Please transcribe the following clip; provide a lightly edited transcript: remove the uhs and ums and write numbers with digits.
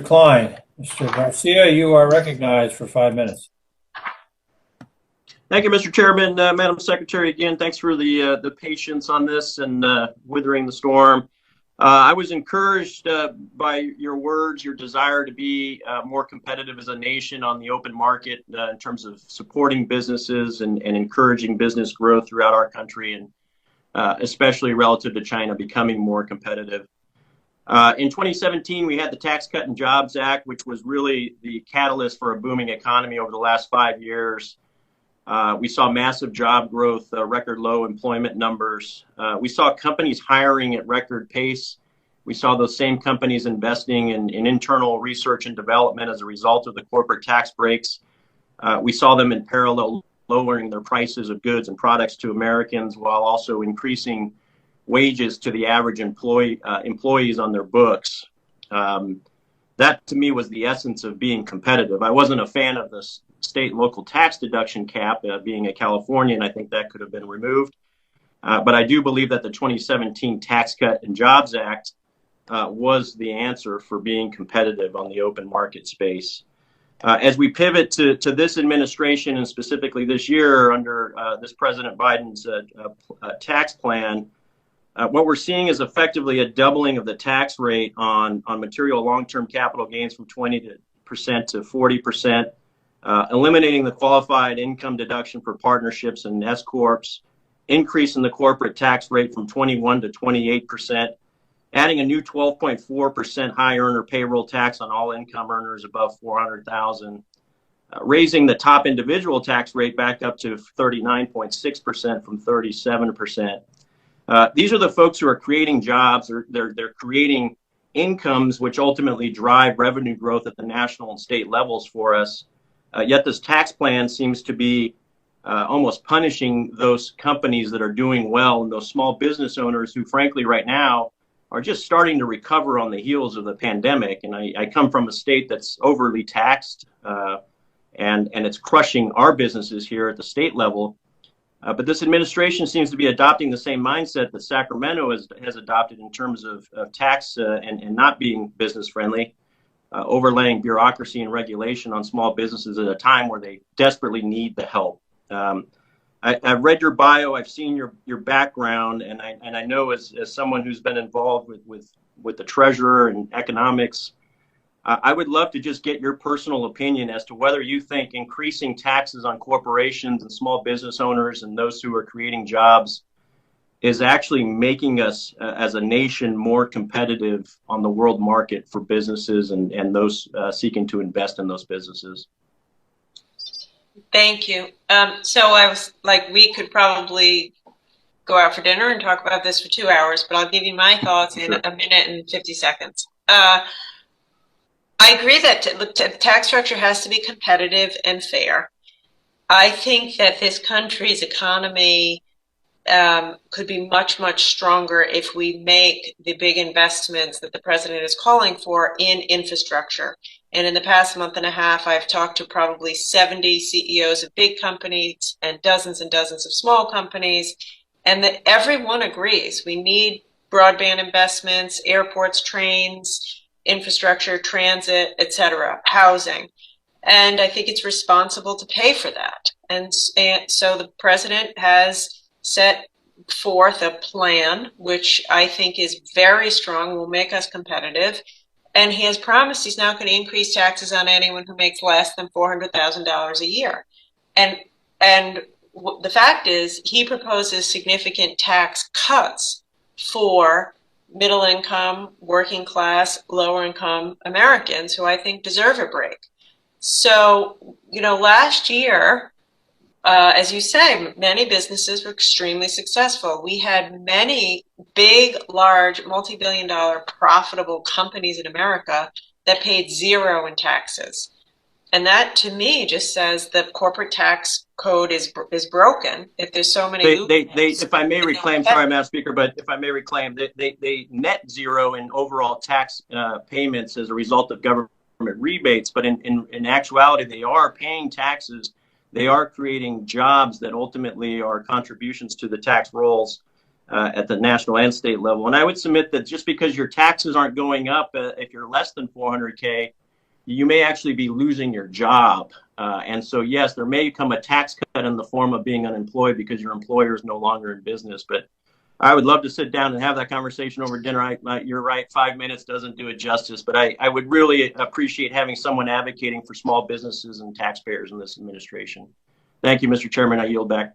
Klein. Mr. Garcia, you are recognized for 5 minutes. Thank you, Mr. Chairman. Madam Secretary, again, thanks for the patience on this and withering the storm. I was encouraged by your words, your desire to be more competitive as a nation on the open market in terms of supporting businesses and encouraging business growth throughout our country, and especially relative to China becoming more competitive. In 2017, we had the Tax Cut and Jobs Act, which was really the catalyst for a booming economy over the last 5 years. We saw massive job growth, record low employment numbers. We saw companies hiring at record pace. We saw those same companies investing in internal research and development as a result of the corporate tax breaks. We saw them in parallel lowering their prices of goods and products to Americans while also increasing wages to the average employees on their books. That to me was the essence of being competitive. I wasn't a fan of this state and local tax deduction cap, being a Californian. I think that could have been removed. But I do believe that the 2017 Tax Cut and Jobs Act was the answer for being competitive on the open market space. As we pivot to this administration, and specifically this year under this President Biden's tax plan, what we're seeing is effectively a doubling of the tax rate on material long-term capital gains from 20% to 40%. Eliminating the qualified income deduction for partnerships and S corps, increasing the corporate tax rate from 21 to 28%, adding a new 12.4% high earner payroll tax on all income earners above 400,000, raising the top individual tax rate back up to 39.6% from 37%. These are the folks who are creating jobs. They're creating incomes which ultimately drive revenue growth at the national and state levels for us. Yet this tax plan seems to be almost punishing those companies that are doing well and those small business owners who, frankly, right now are just starting to recover on the heels of the pandemic. And I come from a state that's overly taxed, and it's crushing our businesses here at the state level. But this administration seems to be adopting the same mindset that Sacramento has adopted in terms of tax and not being business friendly. Overlaying bureaucracy and regulation on small businesses at a time where they desperately need the help. I've read your bio, I've seen your background, and I know as someone who's been involved with the treasurer and economics, I would love to just get your personal opinion as to whether you think increasing taxes on corporations and small business owners and those who are creating jobs is actually making us as a nation more competitive on the world market for businesses and those seeking to invest in those businesses. Thank you. So I was like, we could probably go out for dinner and talk about this for 2 hours, but I'll give you my thoughts in a minute and 50 seconds. I agree that the tax structure has to be competitive and fair. I think that this country's economy could be much, much stronger if we make the big investments that the president is calling for in infrastructure. And in the past month and a half, I've talked to probably 70 CEOs of big companies and dozens of small companies, and that everyone agrees we need broadband investments, airports, trains, infrastructure, transit, etc., housing. And I think it's responsible to pay for that. And so the president has set forth a plan, which I think is very strong, will make us competitive. And he has promised he's not going to increase taxes on anyone who makes less than $400,000 a year. And the fact is, he proposes significant tax cuts for middle income, working class, lower income Americans who I think deserve a break. So, last year, as you say, many businesses were extremely successful. We had many big, large, multi-billion-dollar profitable companies in America that paid zero in taxes. And that, to me, just says the corporate tax code is broken. If there's so many if I may reclaim, sorry, Madam Speaker, but if I may reclaim, they net zero in overall tax payments as a result of government rebates. But in actuality, they are paying taxes. They are creating jobs that ultimately are contributions to the tax rolls. at the national and state level. And I would submit that just because your taxes aren't going up, if you're less than 400K, you may actually be losing your job. And so, yes, there may come a tax cut in the form of being unemployed because your employer is no longer in business. But I would love to sit down and have that conversation over dinner. You're right, 5 minutes doesn't do it justice, but I would really appreciate having someone advocating for small businesses and taxpayers in this administration. Thank you, Mr. Chairman. I yield back.